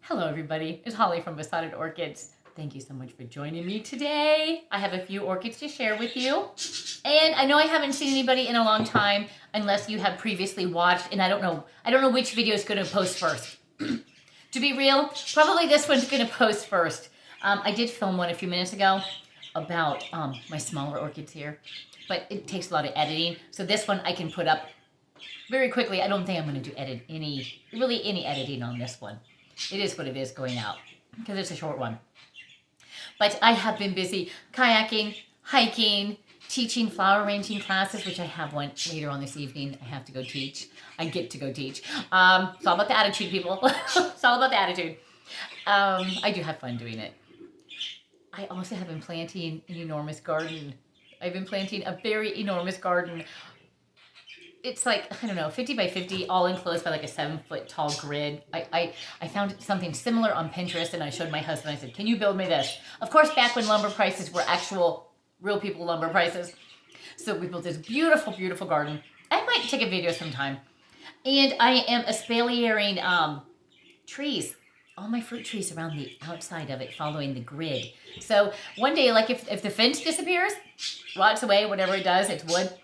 Hello everybody, it's Holly from Besotted Orchids. Thank you so much for joining me today. I have a few orchids to share with you. And I know I haven't seen anybody in a long time unless you have previously watched, and I don't know which video is going to post first. To be real, probably this one's going to post first. I did film one a few minutes ago about my smaller orchids here, but it takes a lot of editing. So this one I can put up very quickly. I don't think I'm going to do any editing on this one. It is what it is going out because it's a short one. But I have been busy kayaking, hiking, teaching flower arranging classes, which I have one later on this evening. I have to go teach. I get to go teach. It's all about the attitude, people. It's all about the attitude. I do have fun doing it. I also have been planting an enormous garden. I've been planting a very enormous garden. It's like, I don't know, 50 by 50, all enclosed by like a 7-foot tall grid. I found something similar on Pinterest and I showed my husband. I said, can you build me this? Of course, back when lumber prices were actual, real people lumber prices. So we built this beautiful, beautiful garden. I might take a video sometime. And I am espaliering trees, all my fruit trees around the outside of it, following the grid. So one day, like if the fence disappears, rots away, whatever it does, it's wood,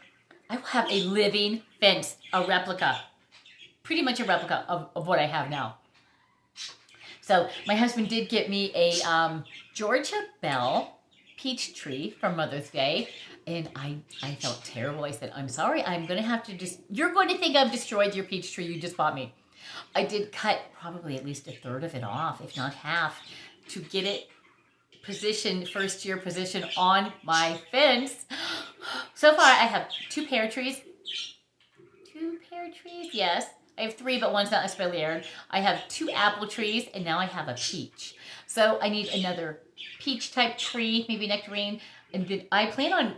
I will have a living fence, a replica, pretty much a replica of what I have now. So my husband did get me a Georgia Belle peach tree for Mother's Day, and I felt terrible. I said, I'm sorry, I'm going to have to you're going to think I've destroyed your peach tree you just bought me. I did cut probably at least a third of it off, if not half, to get it positioned, first year position on my fence. So far, I have 2 pear trees. 2 pear trees, yes. I have 3, but one's not espaliered. I have 2 apple trees, and now I have a peach. So I need another peach type tree, maybe nectarine, and then I plan on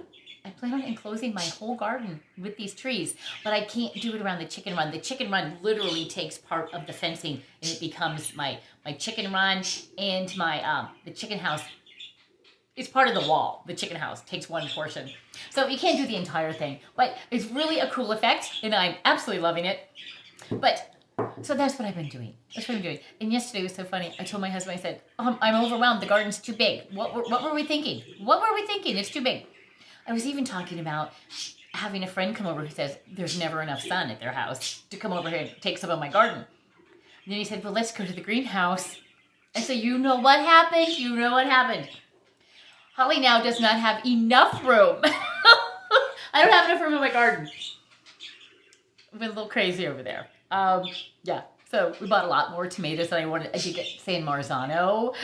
enclosing my whole garden with these trees, but I can't do it around the chicken run. The chicken run literally takes part of the fencing, and it becomes my chicken run and my the chicken house. It's part of the wall. The chicken house takes one portion. So you can't do the entire thing, but it's really a cool effect, and I'm absolutely loving it. But, so that's what I've been doing. That's what I'm doing. And yesterday was so funny. I told my husband, I said, I'm overwhelmed. The garden's too big. What were we thinking? What were we thinking? It's too big. I was even talking about having a friend come over who says there's never enough sun at their house to come over here and take some of my garden. And then he said, well, let's go to the greenhouse. I said, you know what happened? You know what happened? Holly now does not have enough room. I don't have enough room in my garden. I've been a little crazy over there. Yeah, so we bought a lot more tomatoes than I wanted. I did get San Marzano.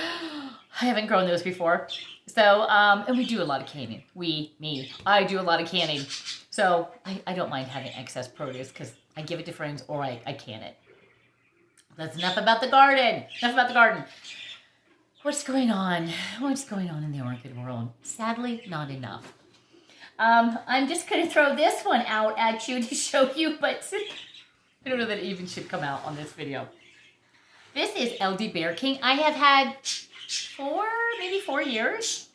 I haven't grown those before. So, and we do a lot of canning. I do a lot of canning. So I don't mind having excess produce because I give it to friends or I can it. That's enough about the garden. Enough about the garden. What's going on? What's going on in the orchid world? Sadly, not enough. I'm just going to throw this one out at you to show you, but I don't know that it even should come out on this video. This is LD Bear King. I have had maybe 4 years.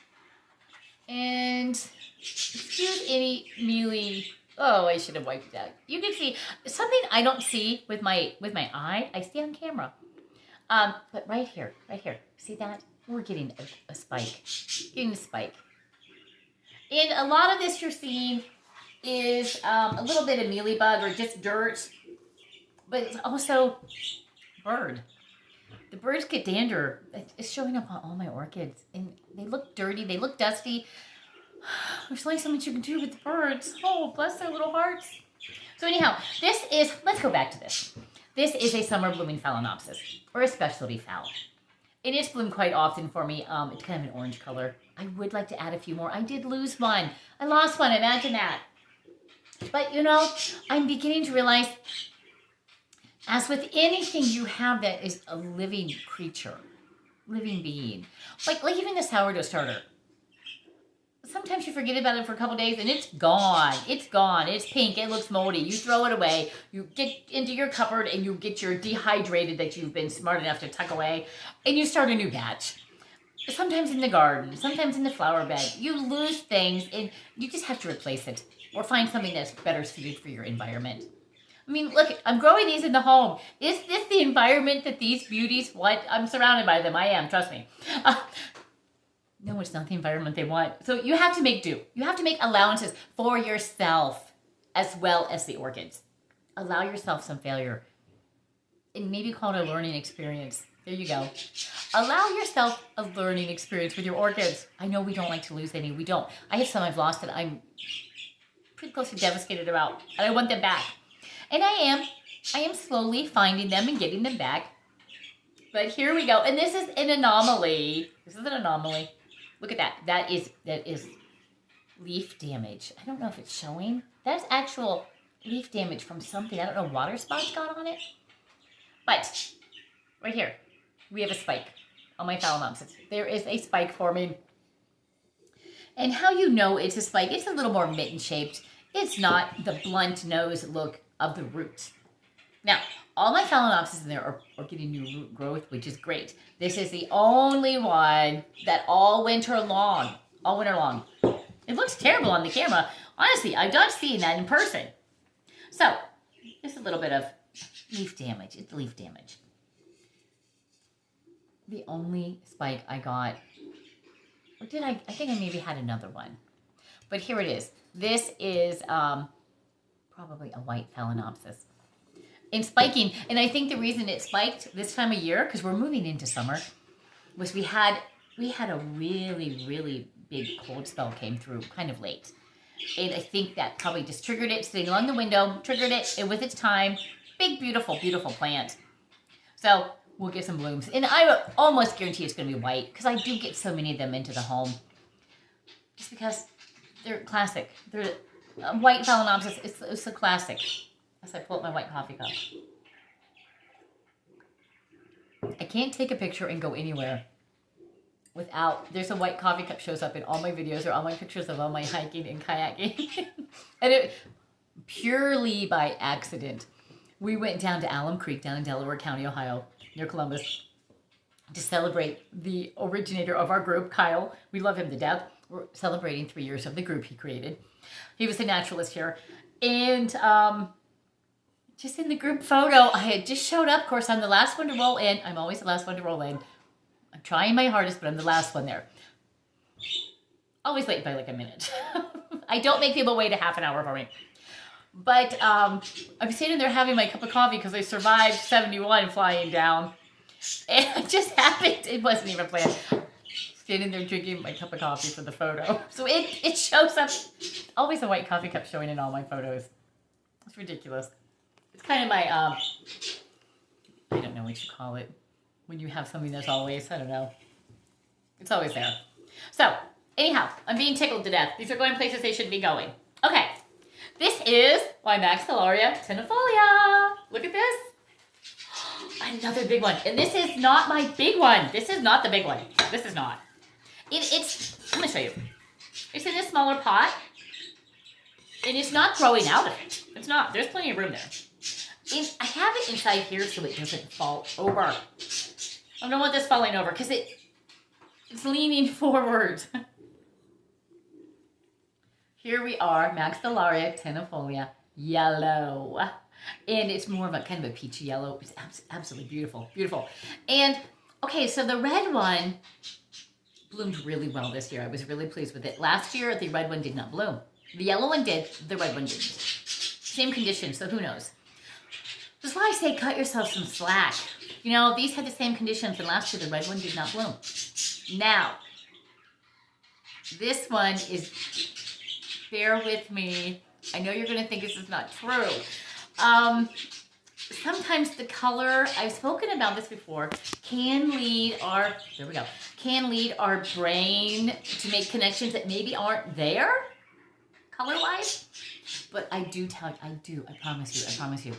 And excuse any mealy. Oh, I should have wiped it out. You can see something I don't see with my eye. I see on camera. But right here, see that? We're getting a spike, getting a spike. And a lot of this you're seeing is a little bit of mealybug or just dirt, but it's also bird. The birds get dander. It's showing up on all my orchids, and they look dirty, they look dusty. There's only so much you can do with the birds. Oh, bless their little hearts. So anyhow, let's go back to this. This is a summer blooming phalaenopsis, or a specialty phal. It is bloomed quite often for me. It's kind of an orange color. I would like to add a few more. I did lose one. I lost one, imagine that. But you know, I'm beginning to realize, as with anything you have that is a living creature, living being, like even the sourdough starter. Sometimes you forget about it for a couple days and it's gone. It's gone. It's pink. It looks moldy. You throw it away. You get into your cupboard and you get your dehydrated that you've been smart enough to tuck away, and you start a new batch. Sometimes in the garden, sometimes in the flower bed. You lose things and you just have to replace it or find something that's better suited for your environment. I mean, look, I'm growing these in the home. Is this the environment that these beauties want? I'm surrounded by them. I am, trust me. No, it's not the environment they want. So you have to make do. You have to make allowances for yourself as well as the orchids. Allow yourself some failure. And maybe call it a learning experience. There you go. Allow yourself a learning experience with your orchids. I know we don't like to lose any. We don't. I have some I've lost that I'm pretty close to devastated about. And I want them back. And I am slowly finding them and getting them back. But here we go. And this is an anomaly. This is an anomaly. Look at that. That is leaf damage. I don't know if it's showing. That's actual leaf damage from something. I don't know, water spots got on it. But right here, we have a spike on my Phalaenopsis. There is a spike forming. And how you know it's a spike, it's a little more mitten shaped. It's not the blunt nose look of the root. Now, all my Phalaenopsis in there are getting new root growth, which is great. This is the only one that all winter long. It looks terrible on the camera. Honestly, I've not seen that in person. So, just a little bit of leaf damage. It's leaf damage. The only spike I got, or did I think I maybe had another one. But here it is. This is probably a white Phalaenopsis. In spiking, and I think the reason it spiked this time of year, because we're moving into summer, was we had a really, really big cold spell came through kind of late. And I think that probably just triggered it, sitting along the window, triggered it, and with its time, big, beautiful, beautiful plant. So we'll get some blooms. And I almost guarantee it's going to be white, because I do get so many of them into the home. Just because they're classic. They're white Phalaenopsis, it's a classic. As I pull up my white coffee cup. I can't take a picture and go anywhere without, there's a white coffee cup shows up in all my videos or all my pictures of all my hiking and kayaking. And it, purely by accident, we went down to Alum Creek down in Delaware County, Ohio, near Columbus, to celebrate the originator of our group, Kyle. We love him to death. We're celebrating 3 years of the group he created. He was a naturalist here. And just in the group photo, I had just showed up. Of course, I'm the last one to roll in. I'm always the last one to roll in. I'm trying my hardest, but I'm the last one there. Always late by like a minute. I don't make people wait a half an hour for me. But I'm sitting there having my cup of coffee because I survived 71 flying down. And it just happened. It wasn't even planned. Standing there drinking my cup of coffee for the photo. So it shows up. Always a white coffee cup showing in all my photos. It's ridiculous. It's kind of my, I don't know what you call it. When you have something that's always, I don't know. It's always there. So, anyhow, I'm being tickled to death. These are going places they shouldn't be going. Okay. This is my Maxillaria Tenuifolia. Look at this. Another big one. And this is not my big one. This is not the big one. This is not. It's, I'm going to show you. It's in a smaller pot. And it's not growing out of it. It's not. There's plenty of room there. I have it inside here so it doesn't fall over. I don't want this falling over because it's leaning forward. Here we are, Maxillaria Tenuifolia yellow. And it's more of a kind of a peachy yellow. It's absolutely beautiful, beautiful. And, okay, so the red one bloomed really well this year. I was really pleased with it. Last year, the red one did not bloom. The yellow one did, the red one didn't. Same conditions, so who knows? That's why I say cut yourself some slack. You know, these had the same conditions, and last year the red one did not bloom. Now, this one is, bear with me. I know you're going to think this is not true. Sometimes the color, I've spoken about this before, can lead our brain to make connections that maybe aren't there, color-wise. But I promise you.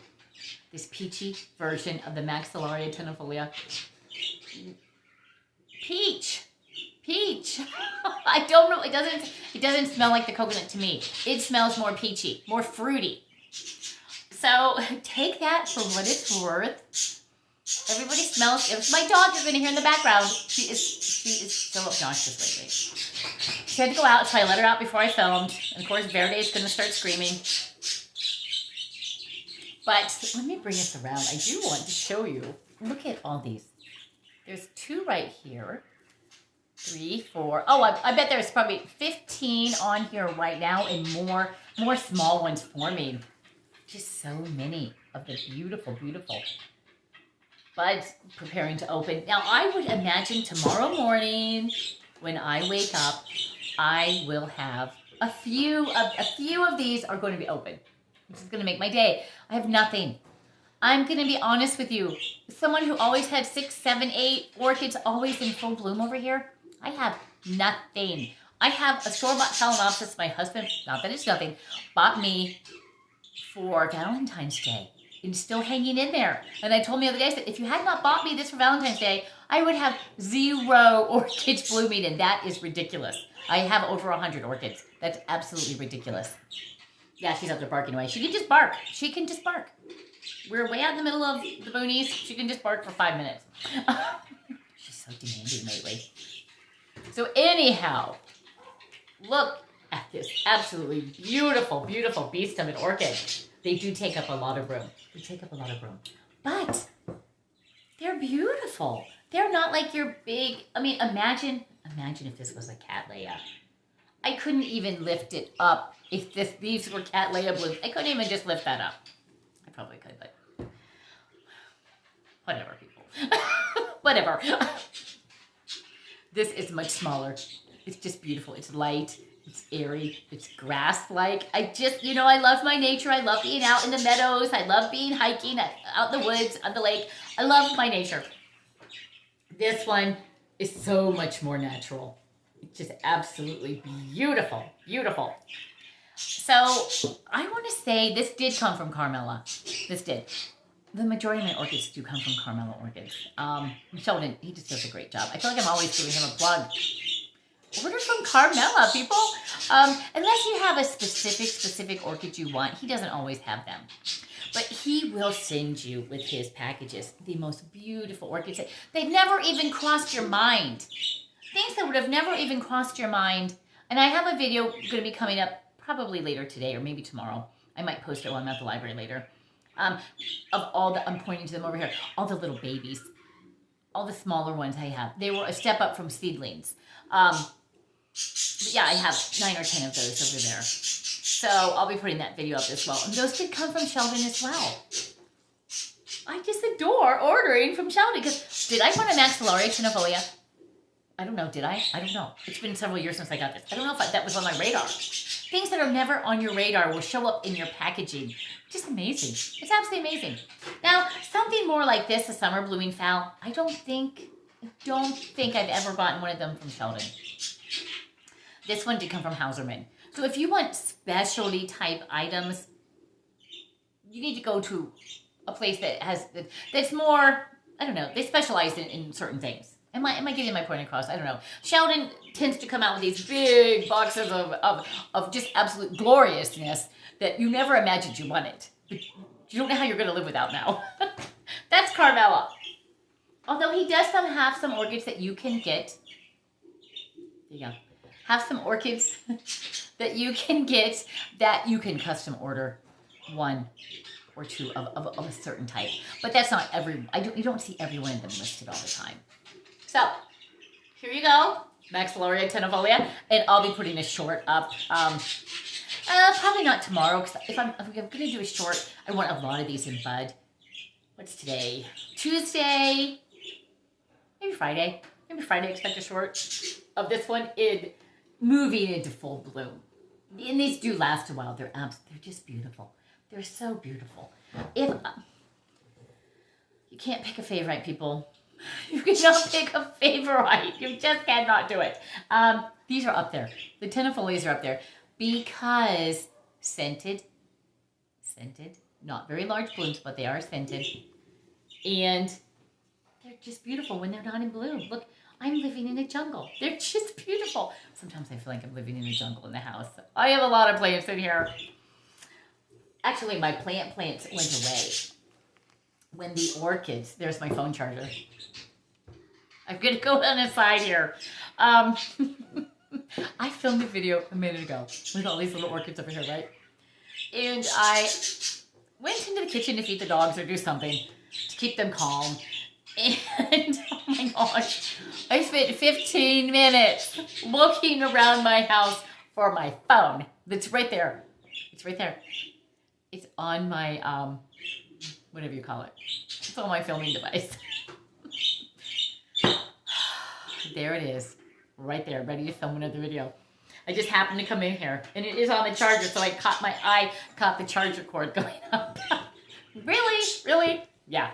This peachy version of the Maxillaria Tenuifolia. Peach. I don't know. It doesn't smell like the coconut to me. It smells more peachy, more fruity. So take that for what it's worth. Everybody smells. If my dog is in here in the background, she is so obnoxious lately. She had to go out, so I let her out before I filmed. And of course, Verde is going to start screaming. But let me bring this around. I do want to show you. Look at all these. There's 2 right here. 3, 4. Oh, I bet there's probably 15 on here right now, and more small ones forming. Just so many of the beautiful, beautiful buds preparing to open. Now, I would imagine tomorrow morning when I wake up, I will have a few of these are going to be open. This is going to make my day. I have nothing. I'm going to be honest with you. Someone who always had 6, 7, 8 orchids always in full bloom over here, I have nothing. I have a store-bought Phalaenopsis my husband, not that it's nothing, bought me for Valentine's Day. It's still hanging in there. And I told me the other day, I said, if you had not bought me this for Valentine's Day, I would have 0 orchids blooming, and that is ridiculous. I have over 100 orchids. That's absolutely ridiculous. Yeah, she's out there barking away. She can just bark. She can just bark. We're way out in the middle of the boonies. She can just bark for 5 minutes. She's so demanding lately. So anyhow, look at this absolutely beautiful, beautiful beast of an orchid. They do take up a lot of room. They take up a lot of room. But they're beautiful. They're not like your big, I mean, imagine if this was a Cattleya. I couldn't even lift it up if these were Cattleya blooms. I couldn't even just lift that up. I probably could, but whatever, people. Whatever. This is much smaller. It's just beautiful. It's light. It's airy. It's grass-like. I love my nature. I love being out in the meadows. I love being hiking out in the woods, on the lake. I love my nature. This one is so much more natural. It's just absolutely beautiful. Beautiful. So I want to say this did come from Carmela. This did. The majority of my orchids do come from Carmela Orchids. Sheldon, he just does a great job. I feel like I'm always giving him a plug. Order from Carmela, people. Unless you have a specific orchid you want, he doesn't always have them. But he will send you with his packages the most beautiful orchids. They've never even crossed your mind. Things that would have never even crossed your mind. And I have a video going to be coming up probably later today or maybe tomorrow. I might post it while I'm at the library later. Of all the, I'm pointing to them over here, all the little babies. All the smaller ones I have. They were a step up from seedlings. Yeah, I have 9 or 10 of those over there. So I'll be putting that video up as well. And those did come from Sheldon as well. I just adore ordering from Sheldon. Because did I want a Maxillaria Tenuifolia? I don't know. Did I? I don't know. It's been several years since I got this. I don't know if that was on my radar. Things that are never on your radar will show up in your packaging. Just amazing. It's absolutely amazing. Now, something more like this, a summer blooming phal, I don't think I've ever gotten one of them from Sheldon. This one did come from Hauserman. So if you want specialty type items, you need to go to a place that's more, I don't know, they specialize in certain things. Am I getting my point across? I don't know. Sheldon tends to come out with these big boxes of just absolute gloriousness that you never imagined you wanted. But you don't know how you're going to live without now. That's Carmela. Although he does have some orchids that you can get. There you go. Have some orchids that you can get that you can custom order 1 or 2 of a certain type. But that's not you don't see every one of them listed all the time. So, here you go. Maxillaria Tenuifolia. And I'll be putting a short up. Probably not tomorrow, because if I'm going to do a short, I want a lot of these in bud. What's today? Tuesday. Maybe Friday. Expect a short of this one moving into full bloom. And these do last a while. They're just beautiful. They're so beautiful. If you can't pick a favorite, people. You cannot pick a favorite. You just cannot do it. These are up there. The Tenuifolias are up there because scented, not very large blooms, but they are scented. And they're just beautiful when they're not in bloom. Look, I'm living in a jungle. They're just beautiful. Sometimes I feel like I'm living in a jungle in the house. I have a lot of plants in here. Actually, my plants went away. When the orchids, there's my phone charger. I'm going to go on the side here. I filmed a video a minute ago with all these little orchids over here, right? And went into the kitchen to feed the dogs or do something to keep them calm. And oh my gosh, I spent 15 minutes looking around my house for my phone. It's right there. It's right there. It's on my, whatever you call it. It's on my filming device. There it is. Right there, ready to film another video. I just happened to come in here, and it is on the charger, so my eye caught the charger cord going up. Really? Yeah,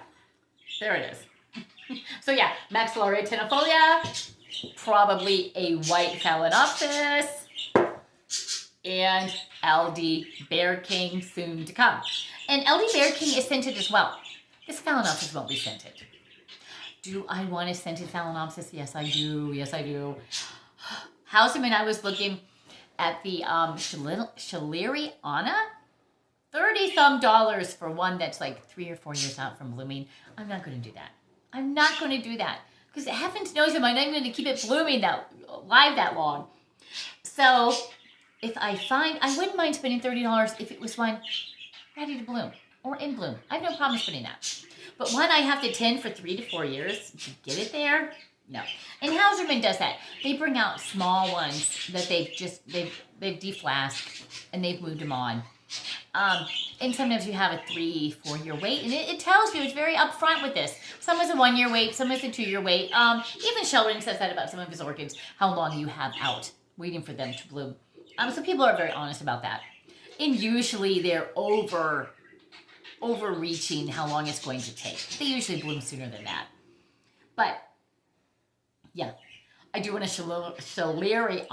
there it is. So yeah, Maxillaria Tenuifolia, probably a white phalaenopsis, and LD Bear King soon to come. And LD Bear King is scented as well. This phalaenopsis won't be scented. Do I want a scented phalaenopsis? Yes, I do. Houseman, I was looking at the Maxillaria Tenuifolia, $30-some for one that's like 3 or 4 years out from blooming. I'm not going to do that. Because heavens knows, am I not even going to keep it blooming live that long? So if I find, I wouldn't mind spending $30 if it was one ready to bloom or in bloom. I have no problem spending that. But one I have to tend for 3 to 4 years to get it there, no. And Hauserman does that. They bring out small ones that they've deflasked and they've moved them on. And sometimes you have a 3-4 year wait, and it tells you, it's very upfront with this. Some is a 1 year wait, some is a 2 year wait. Even Sheldon says that about some of his orchids, how long you have out waiting for them to bloom. So people are very honest about that. And usually they're overreaching how long it's going to take. They usually bloom sooner than that. But yeah, I do want a Maxillaria.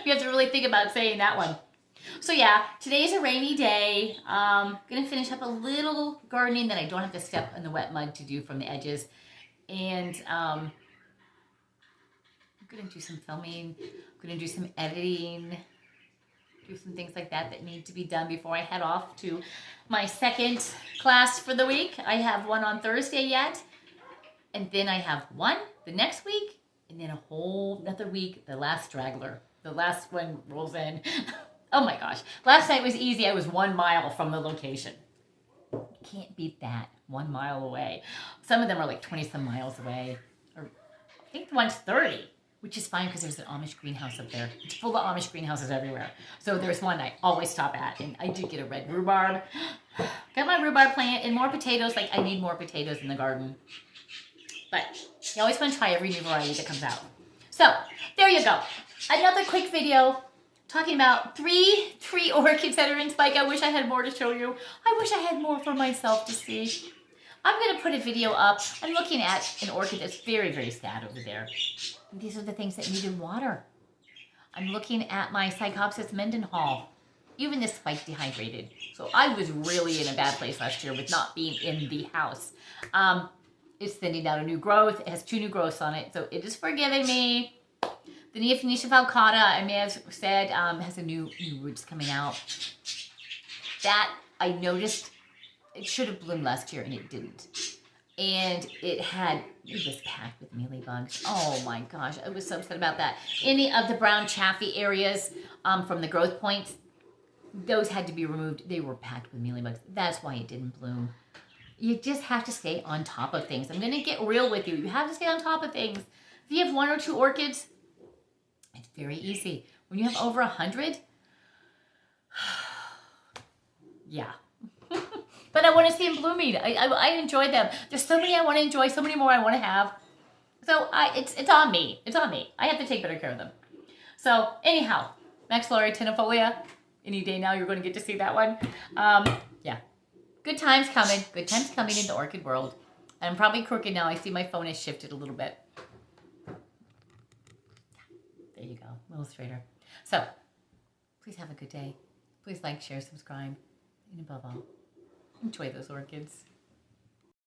You have to really think about saying that one. So yeah, today's a rainy day. Gonna finish up a little gardening that I don't have to step in the wet mud to do from the edges. And I'm gonna do some filming. I'm gonna do some editing. Do some things like that need to be done before I head off to my second class for the week. I have one on Thursday yet. And then I have one the next week. And then a whole another week, the last straggler. The last one rolls in. Oh my gosh. Last night was easy. I was 1 mile from the location. Can't beat that. 1 mile away. Some of them are like 20-some miles away. Or I think the one's 30. Which is fine because there's an Amish greenhouse up there. It's full of Amish greenhouses everywhere. So there's one I always stop at. And I did get a red rhubarb. Got my rhubarb plant and more potatoes. Like, I need more potatoes in the garden. But you always want to try every new variety that comes out. So, there you go. Another quick video talking about three orchids that are in spike. I wish I had more to show you. I wish I had more for myself to see. I'm going to put a video up. I'm looking at an orchid that's very, very sad over there. These are the things that needed water. I'm looking at my Psychopsis Mendenhall. Even this spike dehydrated. So I was really in a bad place last year with not being in the house. It's sending out a new growth. It has 2 new growths on it, so it is forgiving me. The Neophonetia falcata, I may have said, has a new roots coming out. That I noticed, it should have bloomed last year and it didn't. And it was packed with mealybugs. Oh my gosh, I was so upset about that. Any of the brown chaffy areas from the growth points, those had to be removed. They were packed with mealybugs. That's why it didn't bloom. You just have to stay on top of things. I'm going to get real with you. You have to stay on top of things. If you have 1 or 2 orchids, it's very easy. When you have over 100, yeah. But I want to see them blooming. I enjoy them. There's so many I want to enjoy, so many more I want to have. So it's on me. It's on me. I have to take better care of them. So anyhow, Maxillaria Tenuifolia. Any day now you're going to get to see that one. Yeah. Good times coming. Good times coming in the orchid world. I'm probably crooked now. I see my phone has shifted a little bit. There you go. A little straighter. So, please have a good day. Please like, share, subscribe. And above all, enjoy those orchids.